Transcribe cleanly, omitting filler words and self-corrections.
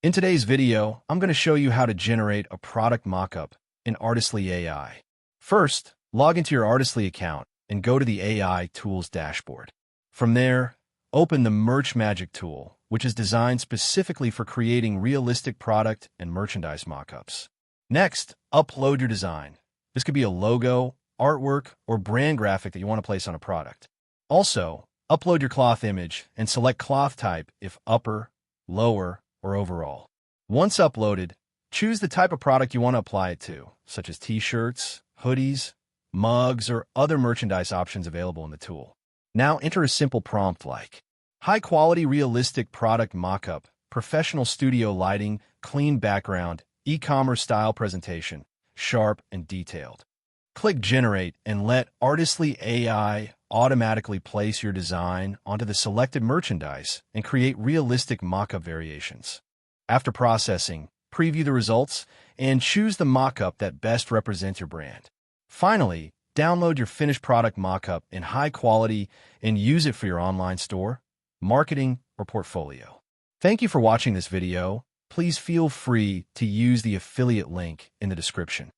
In today's video, I'm going to show you how to generate a product mockup in Artistly AI. First, log into your Artistly account and go to the AI Tools dashboard. From there, open the Merch Magic tool, which is designed specifically for creating realistic product and merchandise mockups. Next, upload your design. This could be a logo, artwork, or brand graphic that you want to place on a product. Also, upload your cloth image and select cloth type if upper, lower, or overall. Once uploaded, choose the type of product you want to apply it to, such as t-shirts, hoodies, mugs, or other merchandise options available in the tool. Now enter a simple prompt like, high-quality realistic product mockup, professional studio lighting, clean background, e-commerce style presentation, sharp and detailed. Click Generate and let Artistly AI automatically place your design onto the selected merchandise and create realistic mockup variations. After processing, preview the results and choose the mockup that best represents your brand. Finally, download your finished product mockup in high quality and use it for your online store, marketing, or portfolio. Thank you for watching this video. Please feel free to use the affiliate link in the description.